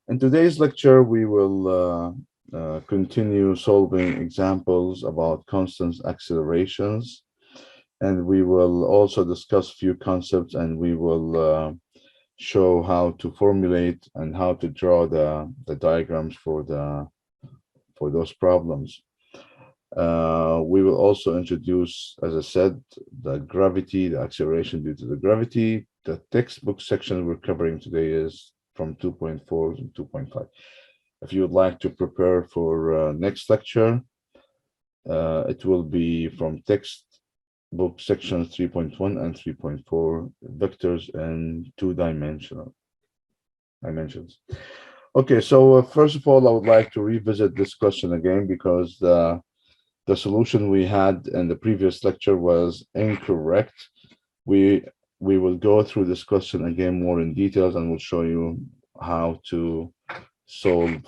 In today's lecture, we will continue solving examples about constant accelerations, and we will also discuss few concepts, and we will show how to formulate and how to draw the diagrams for those problems. We will also introduce, as I said, the gravity, the acceleration due to the gravity. The textbook section we're covering today is from 2.4 to 2.5. If you would like to prepare for next lecture, it will be from textbook section 3.1 and 3.4, vectors and two-dimensional dimensions. Okay, so first of all, I would like to revisit this question again because the solution we had in the previous lecture was incorrect. We will go through this question again more in details, and we'll show you how to solve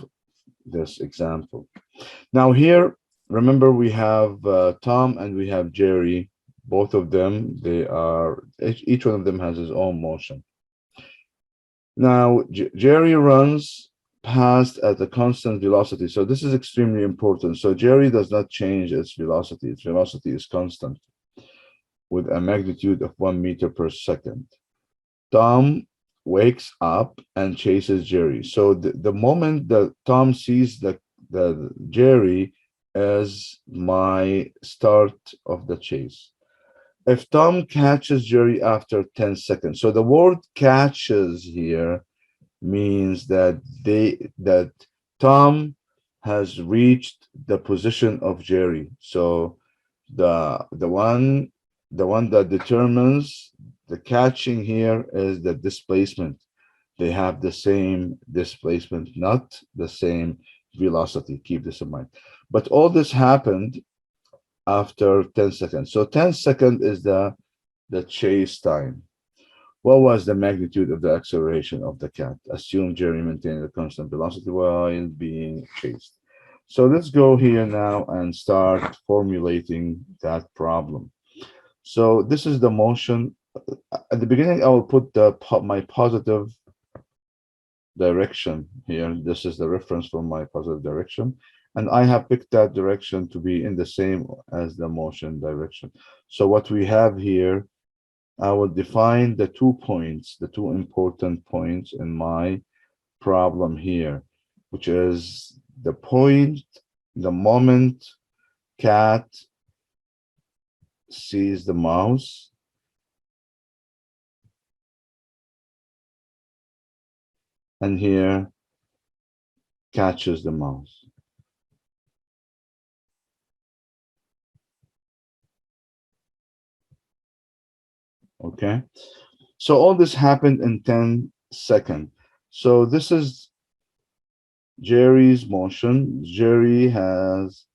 this example. Now here, remember we have Tom and we have Jerry. Both of them, each one of them has his own motion. Now Jerry runs past at a constant velocity. So this is extremely important. So Jerry does not change its velocity. Its velocity is constant with a magnitude of 1 meter per second. Tom wakes up and chases Jerry. So the moment that Tom sees the Jerry as my start of the chase. If Tom catches Jerry after 10 seconds, so the word catches here means that Tom has reached the position of Jerry. So the one that determines the catching here is the displacement. They have the same displacement, not the same velocity. Keep this in mind. But all this happened after 10 seconds. So 10 seconds is the chase time. What was the magnitude of the acceleration of the cat? Assume Jerry maintained a constant velocity while being chased. So let's go here now and start formulating that problem. So this is the motion. At the beginning, I will put my positive direction here. This is the reference for my positive direction. And I have picked that direction to be in the same as the motion direction. So what we have here, I will define the 2 points, the 2 important points in my problem here, which is the point, the moment cat sees the mouse, and here catches the mouse. Okay, so all this happened in 10 seconds. So this is Jerry's motion. Jerry has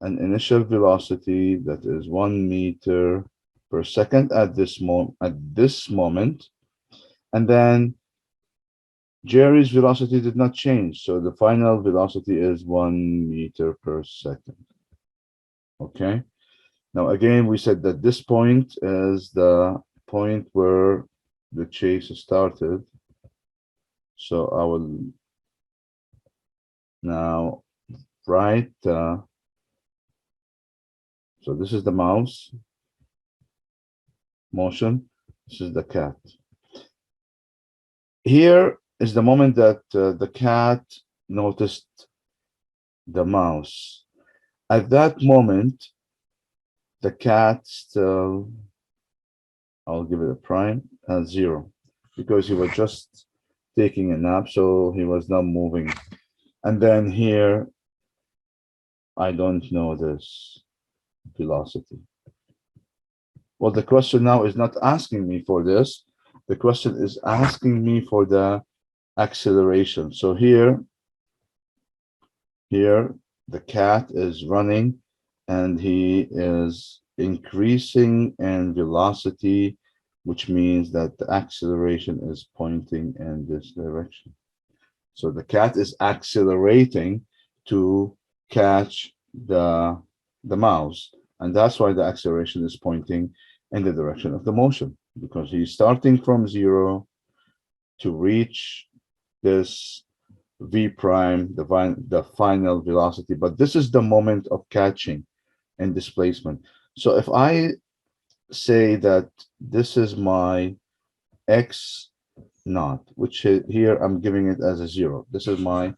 an initial velocity that is 1 meter per second at this moment, and then Jerry's velocity did not change, so the final velocity is 1 meter per second. Okay, now again we said that this point is the point where the chase started. So I will now write, so this is the mouse motion, this is the cat. Here is the moment that the cat noticed the mouse. At that moment, the cat still, I'll give it a prime, 0, because he was just taking a nap, so he was not moving. And then here, I don't know this velocity. Well, the question now is not asking me for this. The question is asking me for the acceleration. So here the cat is running and he is increasing in velocity, which means that the acceleration is pointing in this direction. So the cat is accelerating to catch the mouse, and that's why the acceleration is pointing in the direction of the motion, because he's starting from 0 to reach this v prime, the final velocity, but this is the moment of catching and displacement. So if I say that this is my x naught, which here I'm giving it as a 0. This is my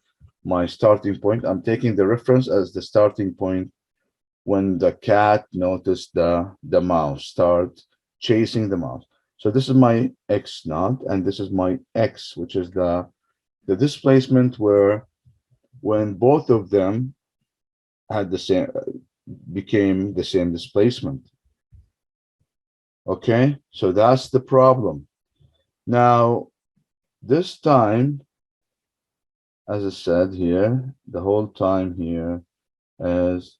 starting point. I'm taking the reference as the starting point when the cat noticed the mouse start chasing the mouse. So this is my x naught, and this is my x, which is the displacement where when both of them had the same became the same displacement. Okay, so that's the problem. Now this time, as I said here, the whole time here is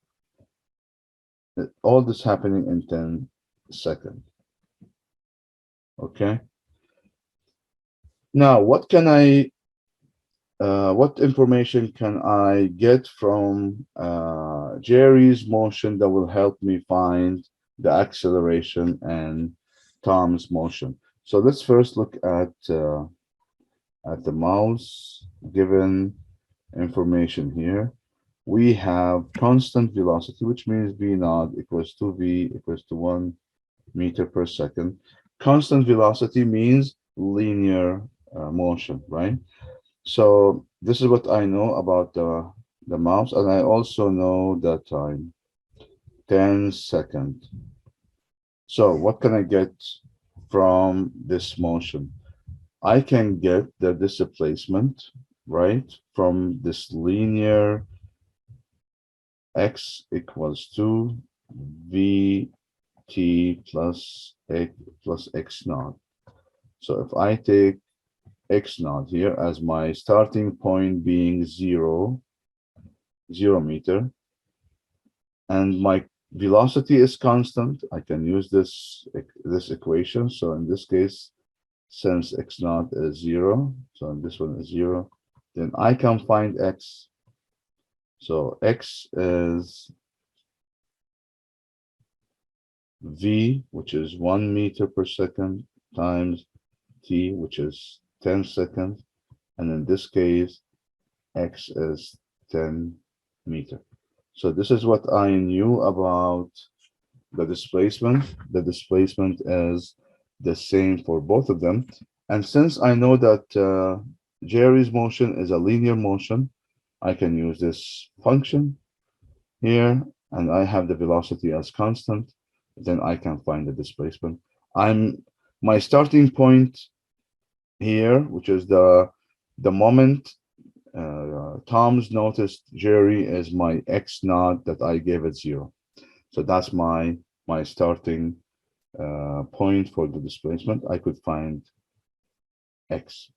all this happening in 10 seconds. Okay, now what information can I get from Jerry's motion that will help me find the acceleration and Tom's motion? So let's first look at the mouse given information here. We have constant velocity, which means v naught equals to v equals to 1 meter per second. Constant velocity means linear motion, right? So this is what I know about the mouse, and I also know the time, 10 seconds. So what can I get from this motion? I can get the displacement, right, from this linear x equals to v t plus x naught. So if I take x naught here as my starting point being 0 meter, and my velocity is constant, I can use this equation. So in this case, since x naught is 0, so this one is 0, then I can find x. So x is v, which is 1 meter per second, times t, which is 10 seconds, and in this case, x is 10 meter. So this is what I knew about the displacement. The displacement is the same for both of them. And since I know that Jerry's motion is a linear motion, I can use this function here, and I have the velocity as constant. Then I can find the displacement. My starting point here, which is the moment Tom's noticed Jerry is my x naught that I gave it 0. So that's my starting point for the displacement. I could find x.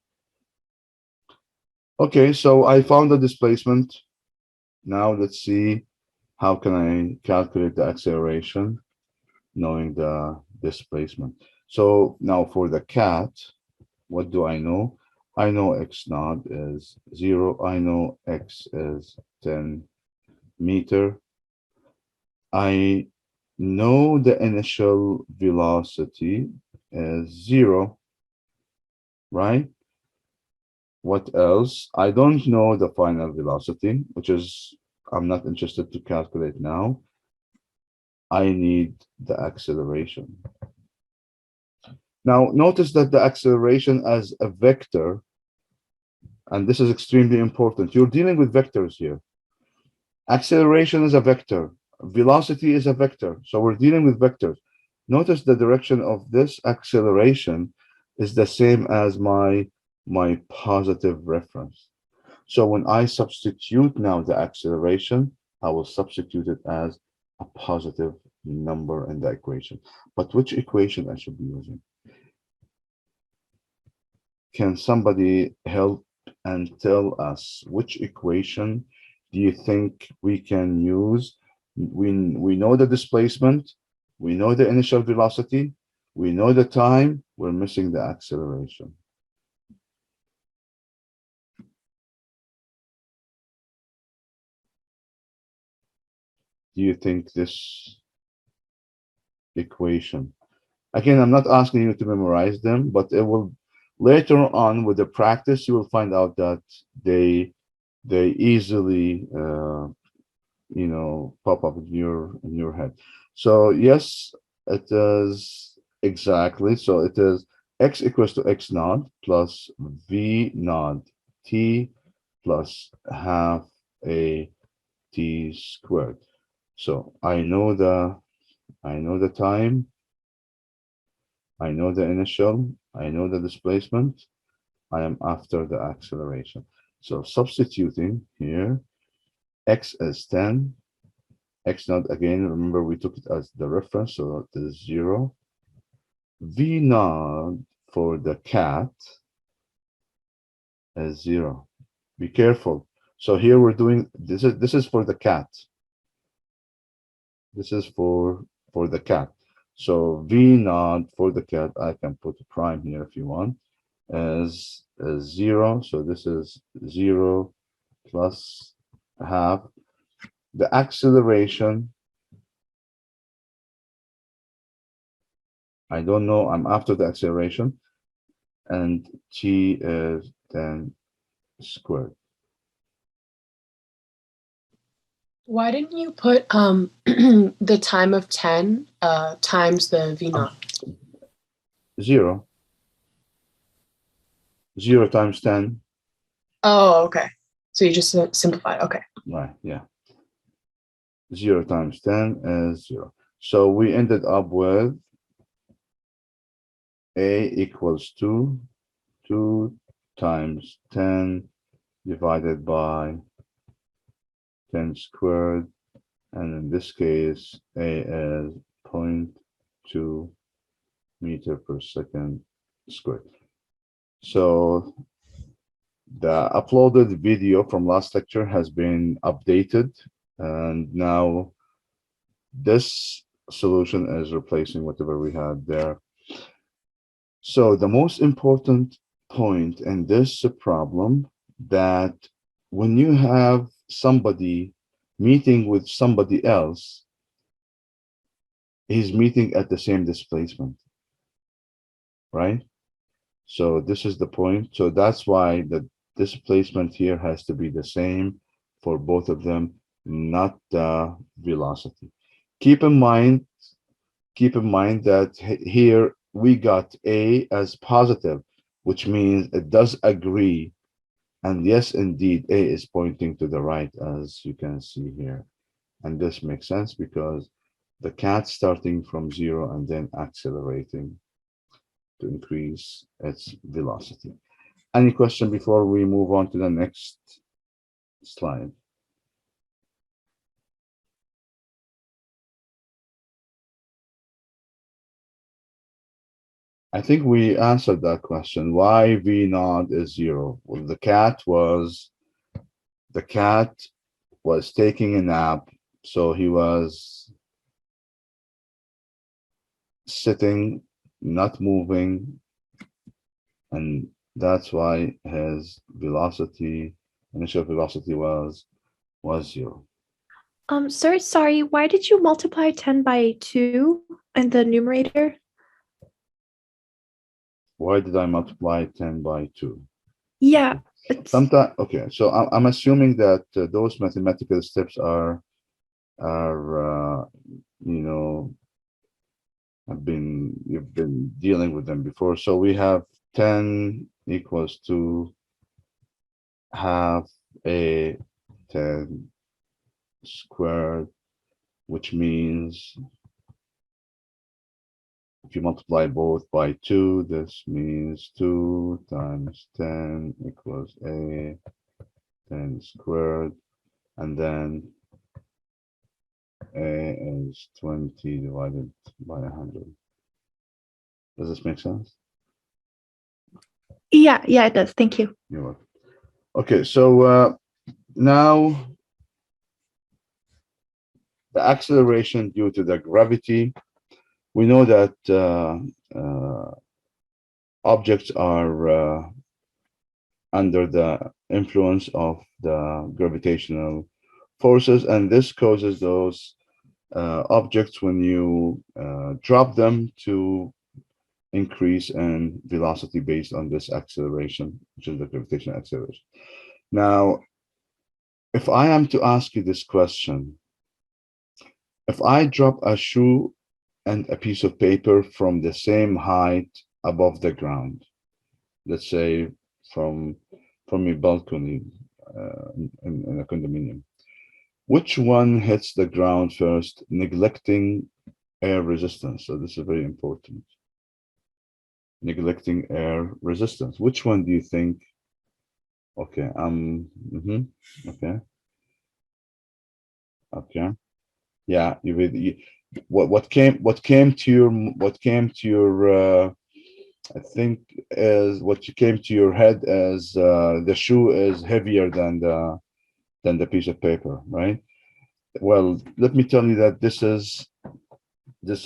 Okay, so I found the displacement. Now let's see how can I calculate the acceleration knowing the displacement. So now for the cat, what do I know? I know x naught is 0. I know x is 10 meter. I know the initial velocity is 0, right? What else? I don't know the final velocity, which is I'm not interested to calculate now. I need the acceleration. Now, notice that the acceleration as a vector, and this is extremely important. You're dealing with vectors here. Acceleration is a vector. Velocity is a vector. So we're dealing with vectors. Notice the direction of this acceleration is the same as my positive reference. So when I substitute now the acceleration, I will substitute it as a positive number in the equation. But which equation I should be using? Can somebody help and tell us which equation do you think we can use? We know the displacement, we know the initial velocity, we know the time, we're missing the acceleration. Do you think this equation? Again, I'm not asking you to memorize them, but Later on, with the practice, you will find out that they easily pop up in your head. So yes, it is exactly. So it is x equals to x naught plus v naught t plus half a t squared. So I know the time, I know the initial, I know the displacement, I am after the acceleration. So substituting here, x is 10, x naught again, remember we took it as the reference, so it is 0. V naught for the cat is 0. Be careful. So here we're doing, this is for the cat. This is for the cat. So V naught for the cat, I can put a prime here if you want, as 0. So this is 0 plus half. The acceleration, I don't know, I'm after the acceleration, and t is 10 squared. Why didn't you put the time of 10 times the V naught? 0. 0 times 10. Oh, okay. So you just simplified. Okay. Right, yeah. 0 times 10 is 0. So we ended up with a equals 2 times 10 divided by 10 squared, and in this case a is 0.2 meter per second squared. So the uploaded video from last lecture has been updated, and now this solution is replacing whatever we had there. So the most important point in this problem, that when you have somebody meeting with somebody else, he's meeting at the same displacement, right? So this is the point. So that's why the displacement here has to be the same for both of them, not the velocity. Keep in mind, that here we got A as positive, which means it does agree. And yes, indeed, A is pointing to the right, as you can see here. And this makes sense because the cat starting from 0 and then accelerating to increase its velocity. Any question before we move on to the next slide? I think we answered that question. Why V naught is 0? Well, the cat was taking a nap, so he was sitting, not moving, and that's why his initial velocity was 0. Sir, sorry, why did you multiply 10 by 2 in the numerator? Why did I multiply 10 by 2? Yeah, Sometimes, okay, so I'm assuming that those mathematical steps are you've been dealing with them before. So we have 10 equals to half a 10 squared, which means if you multiply both by 2, this means 2 times 10 equals a 10 squared, and then a is 20 divided by 100. Does this make sense? yeah, it does. Thank you. You're welcome. Okay, so now the acceleration due to the gravity, we know that objects are under the influence of the gravitational forces, and this causes those objects, when you drop them to increase in velocity based on this acceleration, which is the gravitational acceleration. Now, if I am to ask you this question, if I drop a shoe and a piece of paper from the same height above the ground, let's say from a balcony in a condominium, which one hits the ground first, neglecting air resistance? So this is very important. Neglecting air resistance. Which one do you think? Okay, okay, okay. Yeah, I think is what you came to your head as the shoe is heavier than the piece of paper, right? Well, let me tell you that this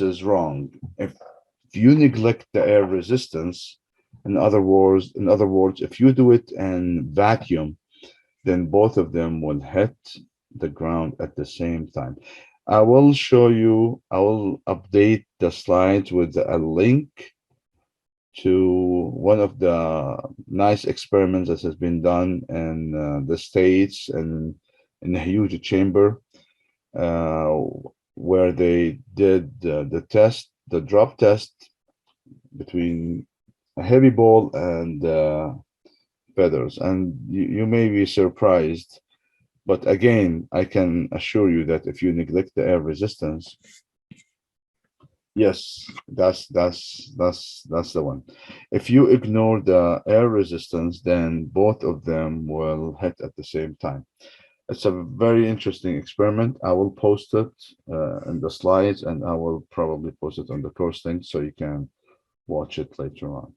is wrong. If you neglect the air resistance, in other words, if you do it in vacuum, then both of them will hit the ground at the same time. I will show you, I will update the slides with a link to one of the nice experiments that has been done in the States and in a huge chamber uh, where they did the test, the drop test between a heavy ball and feathers. And you may be surprised, but again, I can assure you that if you neglect the air resistance, yes, that's the one. If you ignore the air resistance, then both of them will hit at the same time. It's a very interesting experiment. I will post it in the slides, and I will probably post it on the course link so you can watch it later on.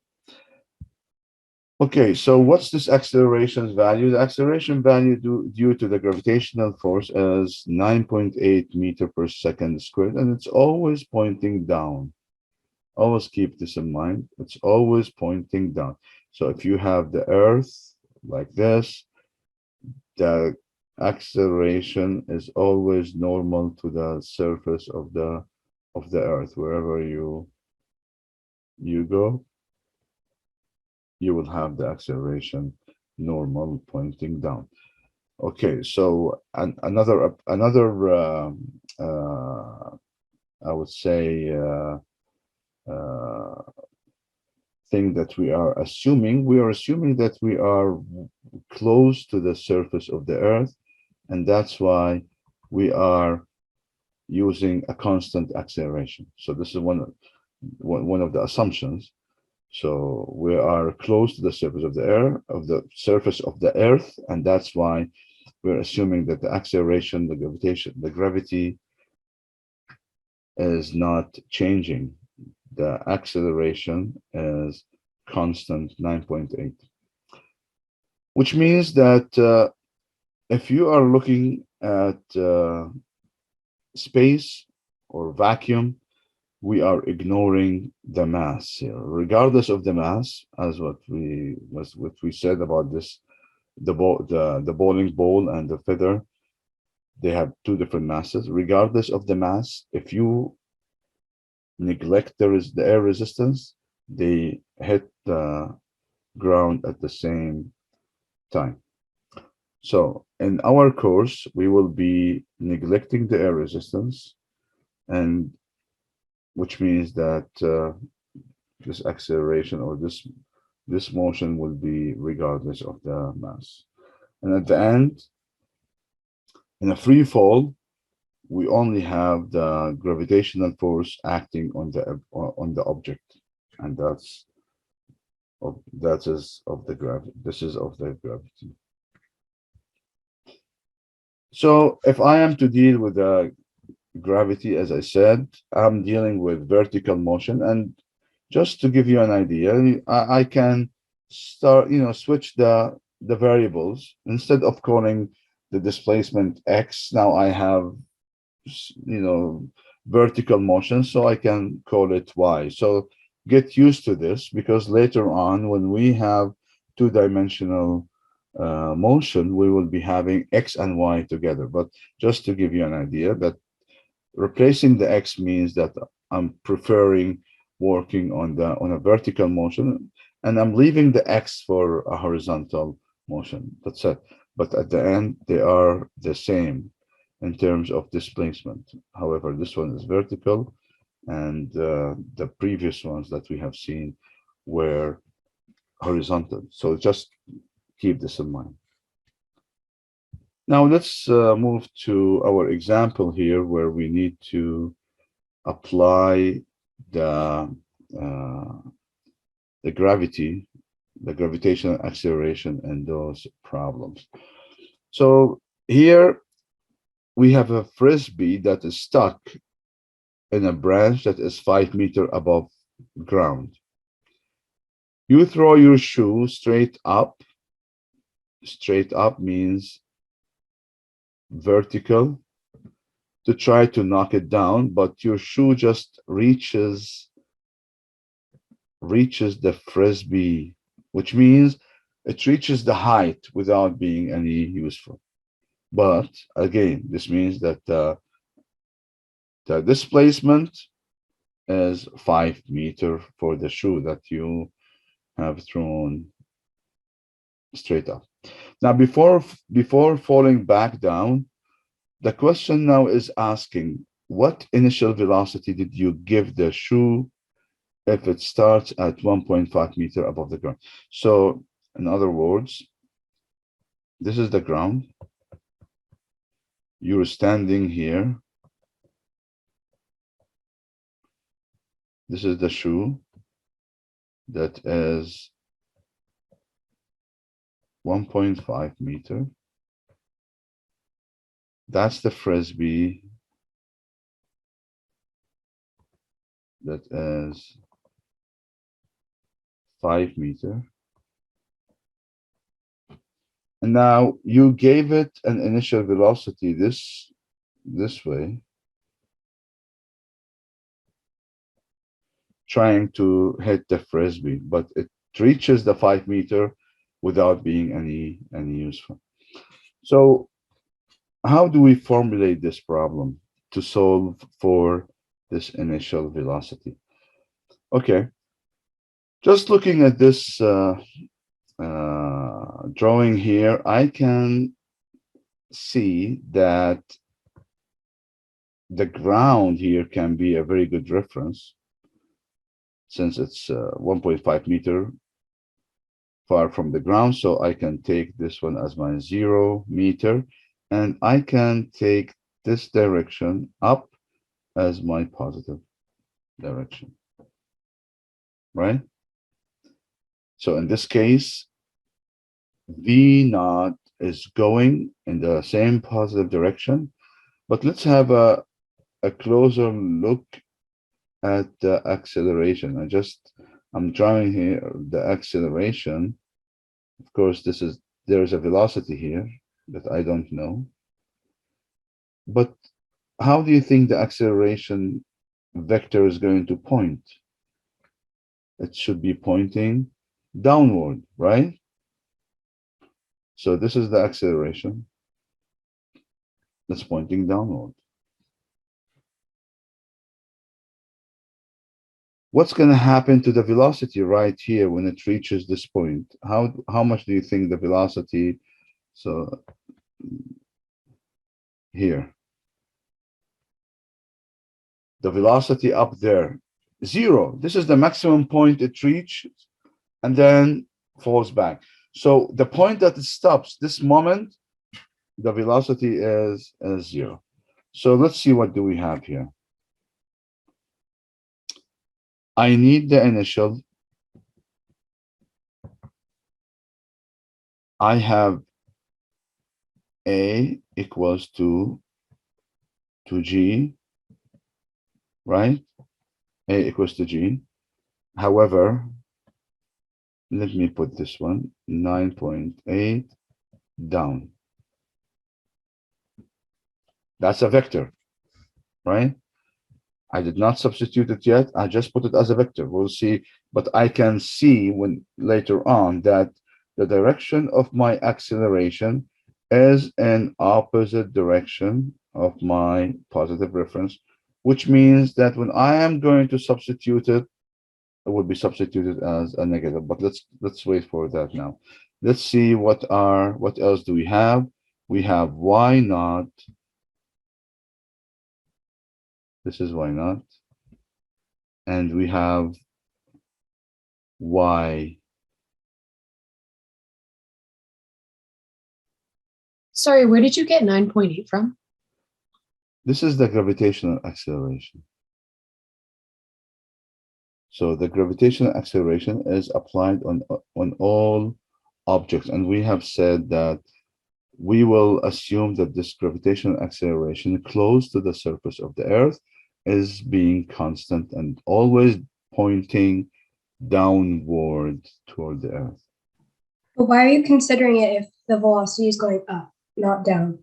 Okay, so what's this acceleration value? The acceleration value due to the gravitational force is 9.8 meter per second squared, and it's always pointing down. Always keep this in mind. It's always pointing down. So if you have the Earth like this, the acceleration is always normal to the surface of the Earth. Wherever you go, you will have the acceleration normal pointing down. Okay, so another I would say uh, thing that we are assuming that we are close to the surface of the Earth, and that's why we are using a constant acceleration. So this is one of the assumptions. So we are close to the surface of the Earth, and that's why we're assuming that the acceleration, the gravity is not changing. The acceleration is constant 9.8, which means that if you are looking at space or vacuum, we are ignoring the mass here, regardless of the mass, as what we said about this, the bowling ball and the feather. They have two different masses. Regardless of the mass, if you neglect the air resistance, they hit the ground at the same time. So in our course, we will be neglecting the air resistance, and which means that this acceleration or this motion will be regardless of the mass. And at the end, in a free fall, we only have the gravitational force acting on the object, and that is of the gravity. This is of the gravity. So if I am to deal with the gravity, as I said, I'm dealing with vertical motion. And just to give you an idea, I can start, switch the variables. Instead of calling the displacement X, now I have, vertical motion, so I can call it Y. So get used to this, because later on, when we have two-dimensional motion, we will be having X and Y together. But just to give you an idea, that replacing the X means that I'm preferring working on a vertical motion, and I'm leaving the X for a horizontal motion. That's it. But at the end, they are the same in terms of displacement. However, this one is vertical, and the previous ones that we have seen were horizontal. So just keep this in mind. Now let's move to our example here where we need to apply uh, the gravity, the gravitational acceleration in those problems. So here we have a frisbee that is stuck in a branch that is 5 meters above ground. You throw your shoe straight up. Straight up means vertical to try to knock it down, but your shoe just reaches the frisbee, which means it reaches the height without being any useful. But again, this means that the displacement is 5 meters for the shoe that you have thrown straight up. Now, before falling back down, the question now is asking, what initial velocity did you give the shoe if it starts at 1.5 meters above the ground? So, in other words, this is the ground. You're standing here. This is the shoe that is 1.5 meters. That's the frisbee that is 5 meters. And now you gave it an initial velocity this way, trying to hit the frisbee, but it reaches the 5 meters without being any useful. So how do we formulate this problem to solve for this initial velocity? Okay, just looking at this drawing here, I can see that the ground here can be a very good reference since it's 1.5 meters far from the ground. So I can take this one as my 0 meter, and I can take this direction up as my positive direction, right? So in this case, V naught is going in the same positive direction, but let's have a closer look at the acceleration. I'm drawing here the acceleration. Of course, there's a velocity here that I don't know. But how do you think the acceleration vector is going to point? It should be pointing downward, right? So this is the acceleration that's pointing downward. What's going to happen to the velocity right here when it reaches this point? How much do you think the velocity? So here, the velocity up there, 0. This is the maximum point it reaches and then falls back. So the point that it stops, this moment, the velocity is 0. So let's see, what do we have here? I need the initial. I have A equals to G, right? A equals to G. However, let me put this one 9.8 down. That's a vector, right? I did not substitute it yet. I just put it as a vector. We'll see, but I can see when later on that the direction of my acceleration is in opposite direction of my positive reference, which means that when I am going to substitute it would be substituted as a negative, but let's wait for that now. Let's see what else do we have? We have y naught. This is y naught. And we have y. Sorry, where did you get 9.8 from? This is the gravitational acceleration. So the gravitational acceleration is applied on all objects, and we have said that we will assume that this gravitational acceleration close to the surface of the Earth is being constant and always pointing downward toward the Earth. But why are you considering it if the velocity is going up, not down?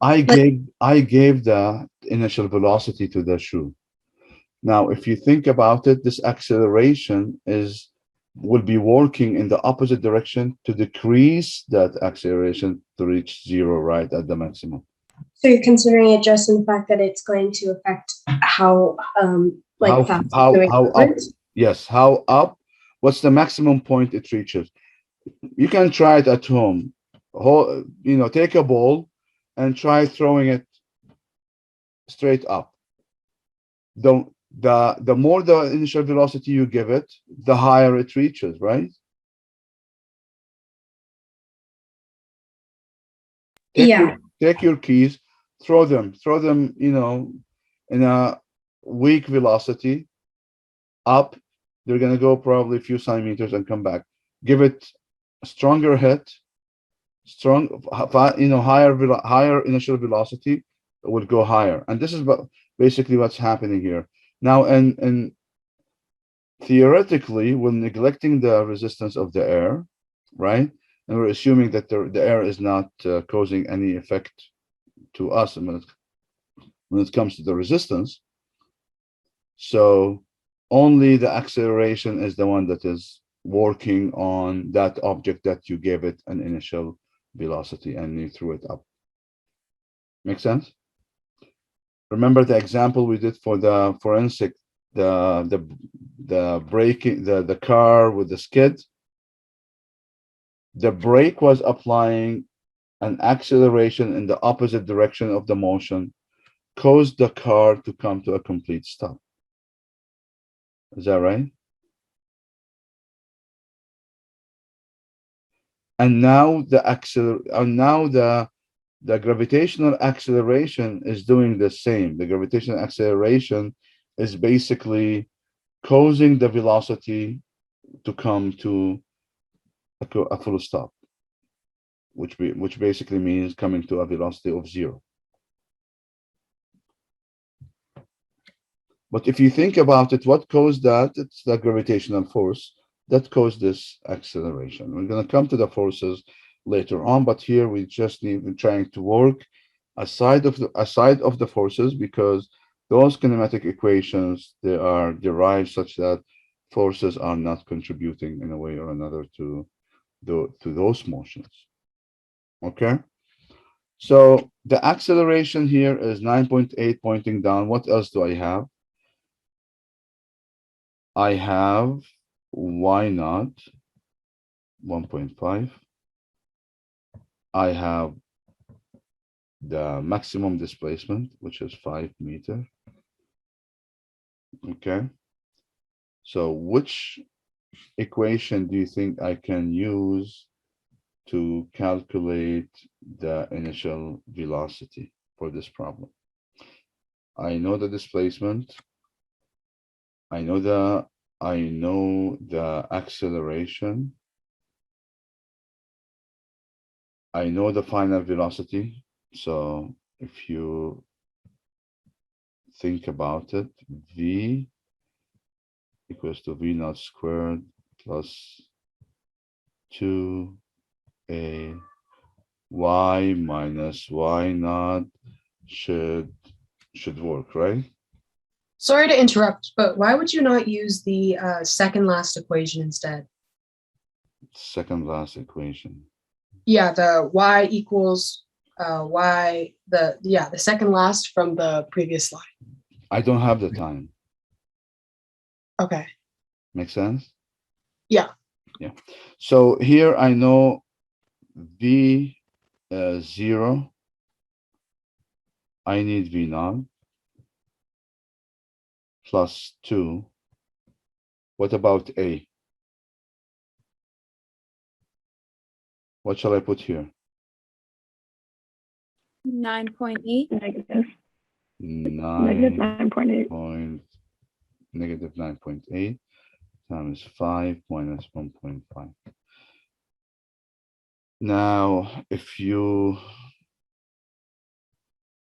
I gave the initial velocity to the shoe. Now, if you think about it, this acceleration will be working in the opposite direction to decrease that acceleration to reach zero, right at the maximum. So you're considering it just in the fact that it's going to affect how fast it's going how up? upwards? Yes, how up? What's the maximum point it reaches? You can try it at home. Take a ball and try throwing it straight up. The more the initial velocity you give it, the higher it reaches, right? Take your keys, throw them, in a weak velocity up. They're gonna go probably a few centimeters and come back. Give it a stronger hit, higher initial velocity, it would go higher. And this is basically what's happening here. Now, and theoretically, we're neglecting the resistance of the air, right? And we're assuming that the air is not causing any effect to us when it comes to the resistance. So only the acceleration is the one that is working on that object that you gave it an initial velocity and you threw it up. Make sense? Remember the example we did for the forensic, the braking, the car with the skid. The brake was applying an acceleration in the opposite direction of the motion, caused the car to come to a complete stop. Is that right? And now the gravitational acceleration is doing the same. The gravitational acceleration is basically causing the velocity to come to a full stop, which basically means coming to a velocity of zero. But if you think about it, what caused that? It's the gravitational force that caused this acceleration. We're going to come to the forces later on, but here we just need trying to work aside of the forces, because those kinematic equations, they are derived such that forces are not contributing in a way or another to those motions. Okay, so the acceleration here is 9.8 pointing down. What else do I have? I have y naught 1.5. I have the maximum displacement, which is 5 meters. Okay, so which equation do you think I can use to calculate the initial velocity for this problem? I know the displacement. I know the acceleration. I know the final velocity. So if you think about it, v equals to v naught squared plus 2a y minus y naught should work, right? Sorry to interrupt, but why would you not use the second last equation instead? Second last equation. Yeah, the y equals y, the second last from the previous slide. I don't have the time. Okay. Make sense? Yeah. Yeah. So here I know V0. I need V0 plus 2. What about A? What shall I put here? 9.8. Negative. 9 9.8. point, negative 9.8 times 5 minus 1.5. Now, if you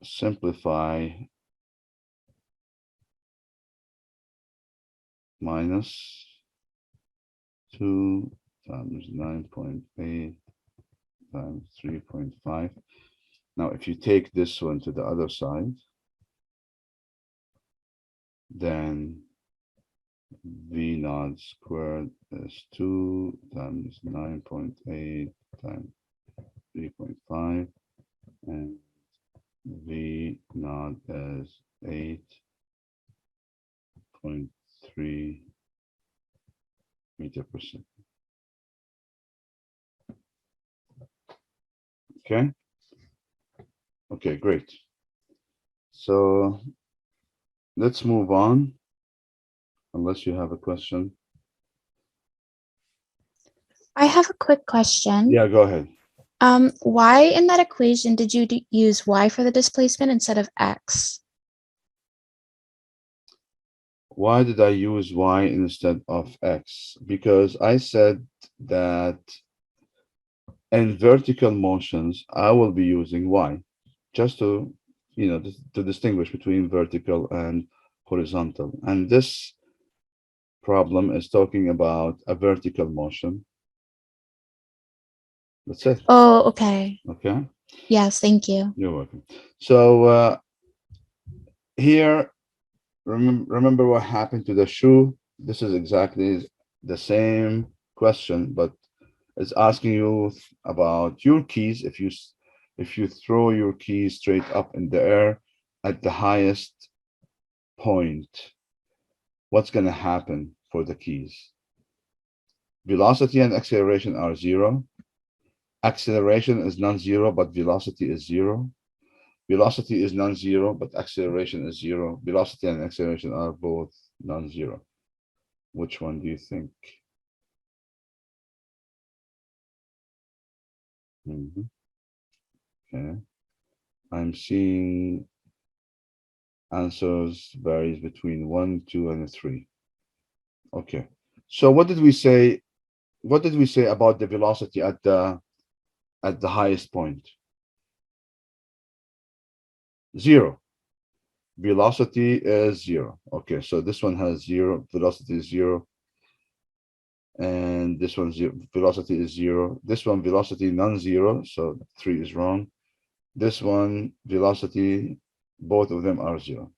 simplify minus 2 times 9.8 times 3.5. Now, if you take this one to the other side, then V naught squared is 2 times 9.8 times 3.5, and V naught is 8.3 meter per second. Okay. Okay, great. So let's move on, unless you have a question. I have a quick question. Yeah, go ahead. Why in that equation did you use y for the displacement instead of x? Why did I use y instead of x? Because I said that in vertical motions, I will be using y, just to, to distinguish between vertical and horizontal. And this problem is talking about a vertical motion. That's it. Oh, okay. Okay. Yes, thank you. You're welcome. So here, remember what happened to the shoe? This is exactly the same question, but it's asking you about your keys. If you throw your keys straight up in the air at the highest point, what's going to happen for the keys? Velocity and acceleration are 0. Acceleration is non-zero, but velocity is 0. Velocity is non-zero, but acceleration is 0. Velocity and acceleration are both non-zero. Which one do you think? Okay. I'm seeing answers varies between 1, 2, and 3. Okay. So what did we say? What did we say about the velocity at the highest point? 0. Velocity is 0. Okay, so this one has 0. Velocity is 0. And this one's 0. Velocity is 0. This one, velocity non-zero, so 3 is wrong. This one, velocity, both of them are 0.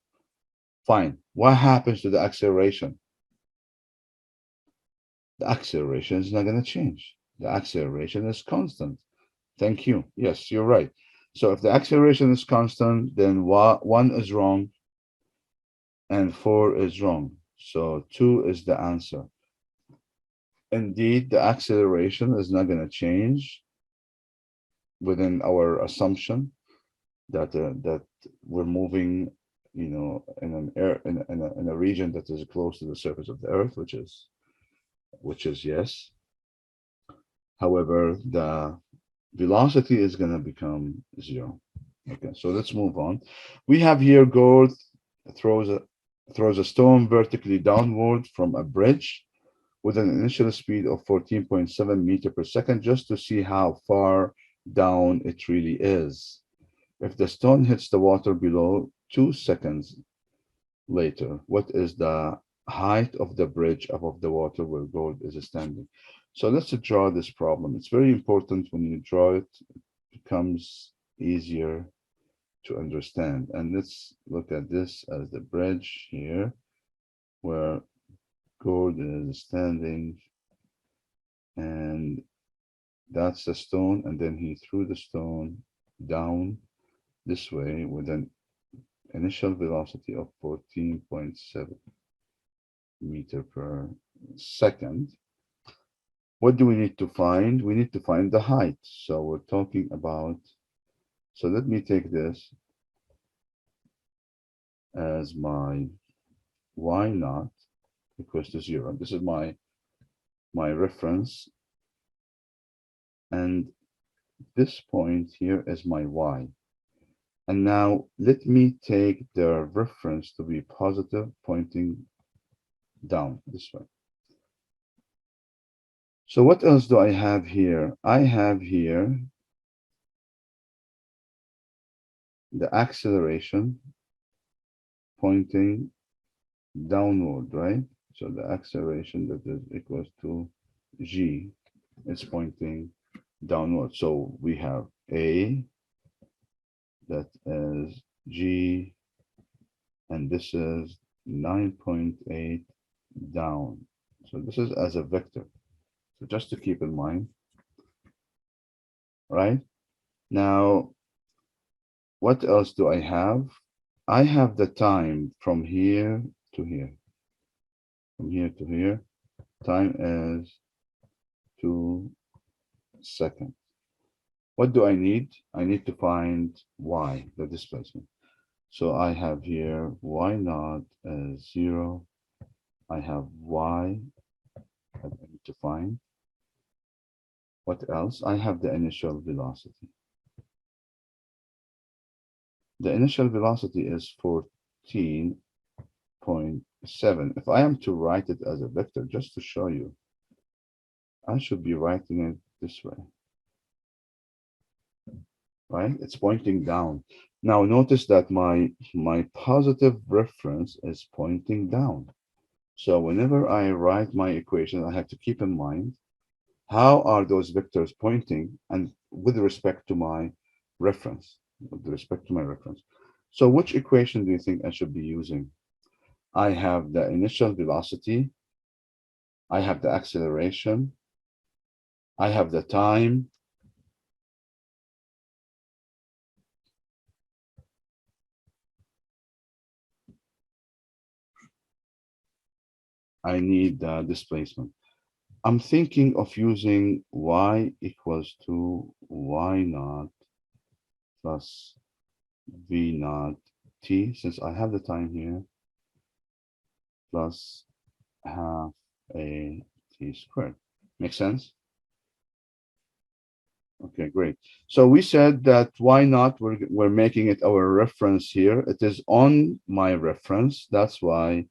Fine. What happens to the acceleration? The acceleration is not going to change. The acceleration is constant. Thank you. Yes, you're right. So if the acceleration is constant, then 1 is wrong and 4 is wrong. So 2 is the answer. Indeed, the acceleration is not going to change within our assumption that that we're moving, in an air in a region that is close to the surface of the Earth, which is yes. However, the velocity is going to become 0. Okay, so let's move on. We have here Gord throws a stone vertically downward from a bridge with an initial speed of 14.7 meter per second, just to see how far down it really is. If the stone hits the water below 2 seconds later, what is the height of the bridge above the water where Gord is standing? So let's draw this problem. It's very important. When you draw it, it becomes easier to understand. And let's look at this as the bridge here, where Gord is standing, and that's the stone, and then he threw the stone down this way with an initial velocity of 14.7 meter per second. What do we need to find? We need to find the height. So we're talking about, so let me take this as my y naught equals to 0. This is my reference. And this point here is my y. And now let me take the reference to be positive, pointing down this way. So what else do I have here? I have here the acceleration pointing downward, right? So the acceleration that is equals to g is pointing downward. So we have a, that is g, and this is 9.8 down. So this is as a vector. So just to keep in mind, right? Now, what else do I have? I have the time from here to here. From here to here, time is 2 seconds. What do I need? I need to find y, the displacement. So I have here y naught as 0. I have y that I need to find. What else? I have the initial velocity. The initial velocity is 14.7. If I am to write it as a vector, just to show you, I should be writing it this way, right? It's pointing down. Now notice that my positive reference is pointing down. So whenever I write my equation, I have to keep in mind, how are those vectors pointing, and with respect to my reference, So which equation do you think I should be using? I have the initial velocity, I have the acceleration, I have the time, I need the displacement. I'm thinking of using y equals to y naught plus v naught t, since I have the time here, plus half a t squared. Make sense? Okay, great. So we said that y naught, we're making it our reference here. It is on my reference. That's why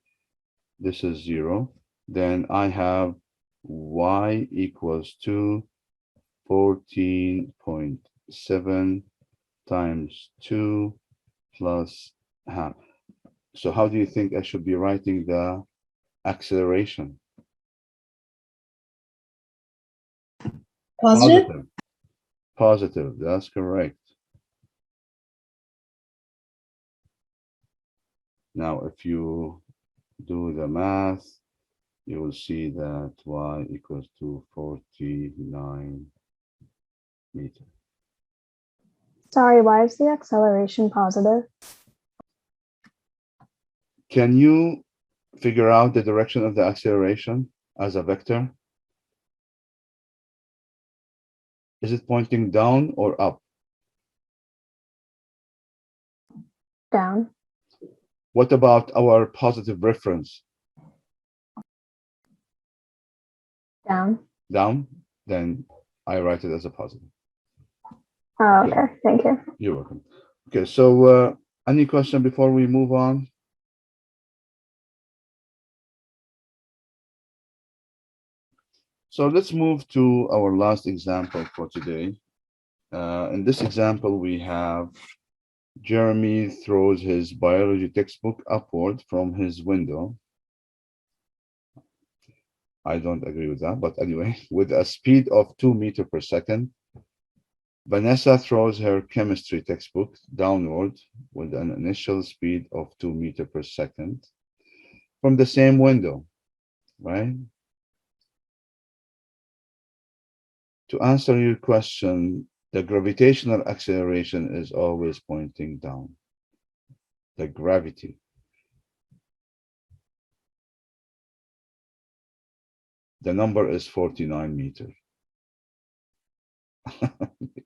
this is 0. Then I have y equals to 14.7 times 2 plus half. So how do you think I should be writing the acceleration? Positive? Positive, that's correct. Now, if you do the math, you will see that y equals to 49 meters. Sorry, why is the acceleration positive? Can you figure out the direction of the acceleration as a vector? Is it pointing down or up? Down. What about our positive reference? Down. Down? Then I write it as a positive. Oh, okay. Thank you. You're welcome. Okay, so any question before we move on? So let's move to our last example for today. In this example, we have Jeremy throws his biology textbook upward from his window. I don't agree with that, but anyway, with a speed of 2 meters per second. Vanessa throws her chemistry textbook downward with an initial speed of 2 meters per second from the same window, right? To answer your question, the gravitational acceleration is always pointing down. The gravity. The number is 49 meters.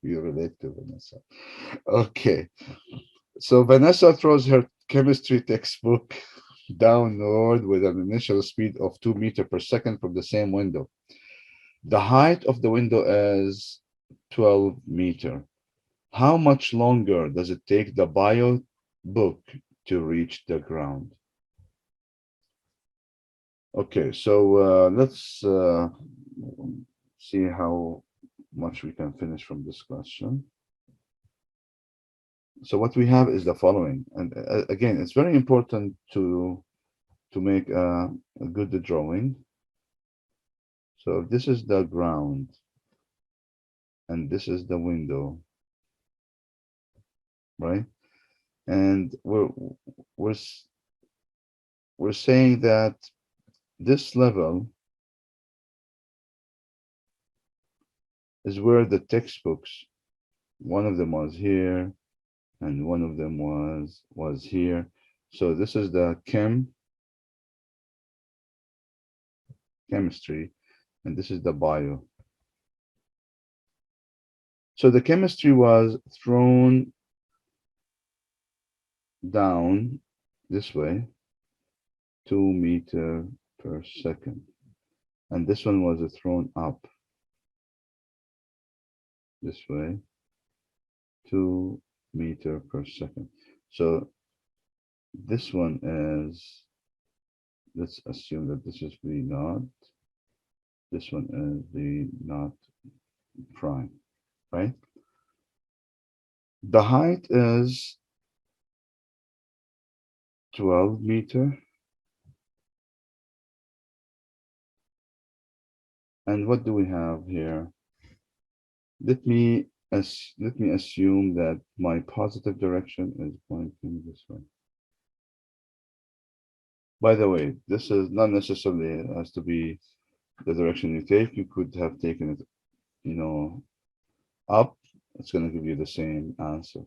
You relate to Vanessa. Okay. So Vanessa throws her chemistry textbook downward with an initial speed of 2 meters per second from the same window. The height of the window is 12 meters. How much longer does it take the bio book to reach the ground? Okay, so let's see how much we can finish from this question. So what we have is the following, and again, it's very important to make a good drawing. So this is the ground, and this is the window, right? And we're saying that this level is where the textbooks, one of them was here, and one of them was here. So this is the chemistry, and this is the bio. So the chemistry was thrown down this way, 2 meters per second, and this one was thrown up this way, 2 meters per second. So this one is, let's assume that this is V naught. This one is V naught prime, right? The height is 12 meters. And what do we have here? Let me assume that my positive direction is pointing this way. By the way, this is not necessarily has to be the direction you take. You could have taken it, you know, up. It's going to give you the same answer.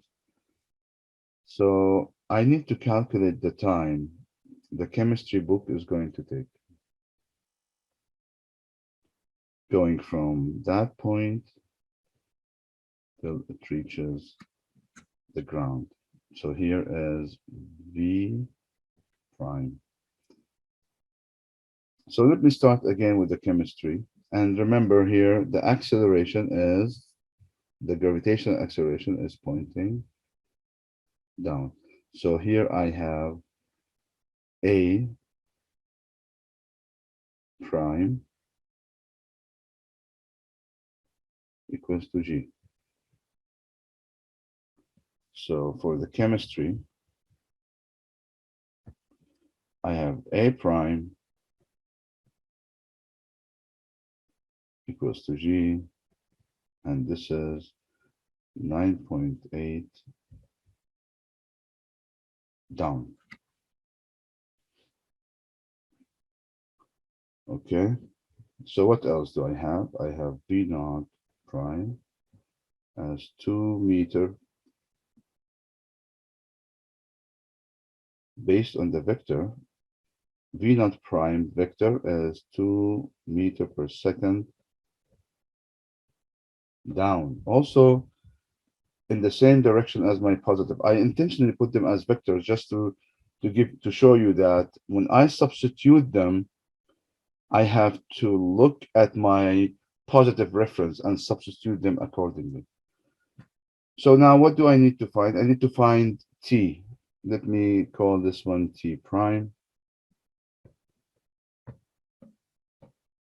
So I need to calculate the time the chemistry book is going to take, going from that point till it reaches the ground. So here is V prime. So let me start again with the chemistry. And remember here, the acceleration is, the gravitational acceleration is pointing down. So here I have A prime equals to G. So for the chemistry, I have A prime equals to G, and this is 9.8 down. Okay, so what else do I have? I have V naught prime as 2 meters based on the vector. V naught prime vector is 2 meters per second down. Also in the same direction as my positive. I intentionally put them as vectors just to show you that when I substitute them, I have to look at my positive reference and substitute them accordingly. So now what do I need to find? I need to find T. Let me call this one T prime.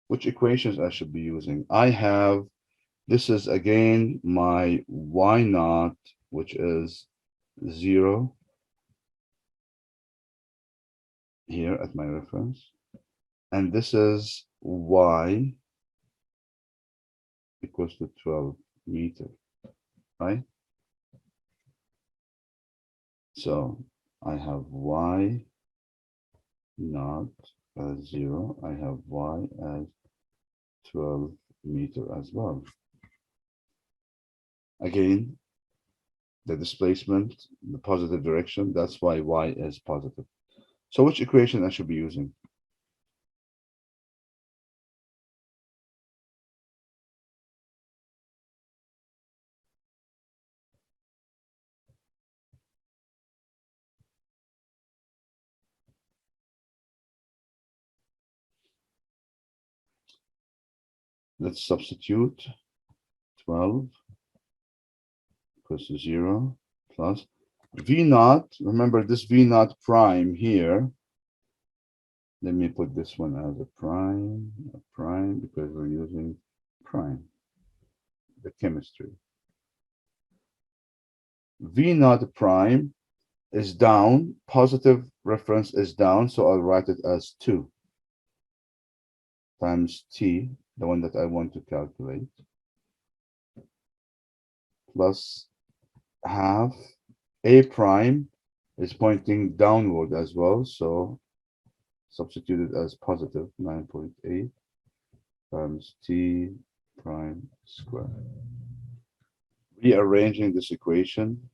Which equations I should be using? I have, this is again my Y naught, which is 0 here at my reference. And this is Y equals to 12 meters, right? So I have Y naught as 0. I have Y as 12 meters as well. Again, the displacement, the positive direction, that's why Y is positive. So which equation I should be using? let's substitute 12 equals to 0 plus V naught. Remember this V naught prime here. Let me put this one as a prime, because we're using prime, the chemistry. V naught prime is down, positive reference is down, so I'll write it as 2 times T, the one that I want to calculate, plus half A prime is pointing downward as well, so substituted as positive 9.8 times T prime squared. Rearranging this equation,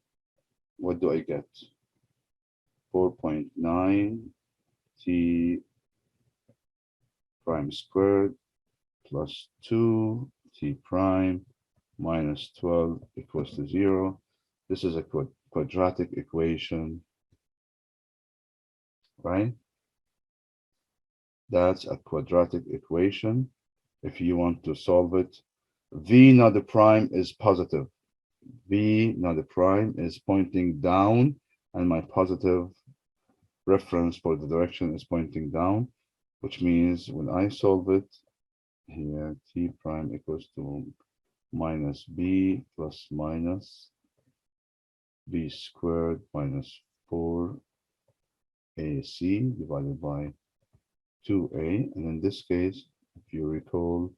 what do I get? 4.9 T prime squared plus 2 T prime minus 12 equals to 0. This is a quadratic equation, right? That's a quadratic equation. If you want to solve it, V naught the prime is positive. V naught the prime is pointing down, and my positive reference for the direction is pointing down, which means when I solve it here, T prime equals to minus B plus minus B squared minus 4AC divided by 2A. And in this case, if you recall,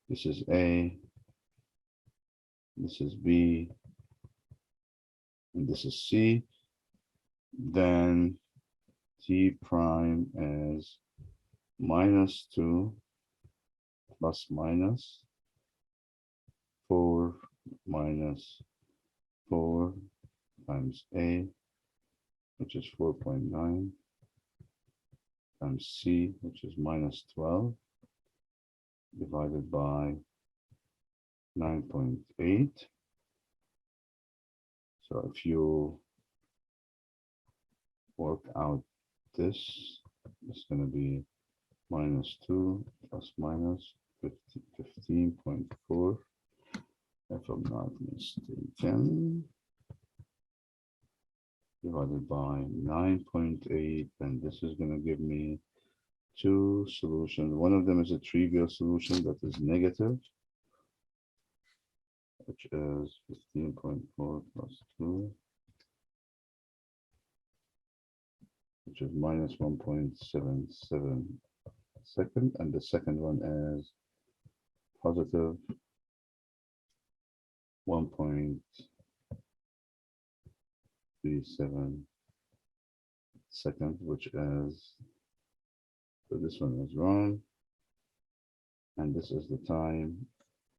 this is A, this is B, and this is C. Then T prime is minus 2 plus minus 4 minus 4 times A, which is 4.9, times C, which is minus 12, divided by 9.8. So if you work out this, it's going to be minus 2 plus minus 15.4, if I'm not mistaken, divided by 9.8, and this is going to give me two solutions. One of them is a trivial solution that is negative, which is 15.4 plus 2, which is minus 1.77 second, and the second one is positive 1.37 second, which is, so this one is wrong, and this is the time